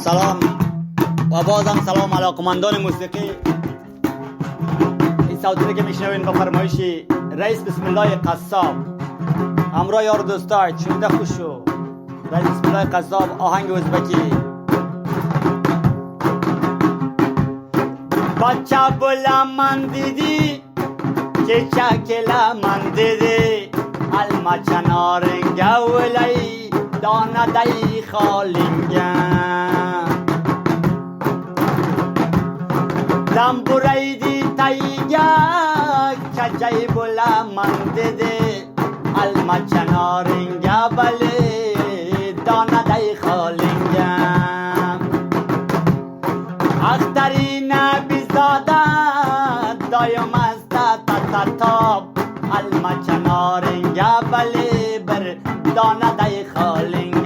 سلام و بازم سلام علاقمندان موسیقی. این صوتی که میشنوین با فرمایش رئیس بسم الله قصاب همراه یار دوستا چونده خوشو. رئیس بسم الله قصاب آهنگ ازبکی. بچه بلا من دیدی که چکلا من دیدی alma چنارنگه ولی دانه دی خالنگه دم بریدی تیگه کجای بلا من دیدی alma چنارنگه ولی دانه دی خالنگه اخترین بیزاده دایم است تتاب alma چنارنگه ولی بر دانه دی خالنگه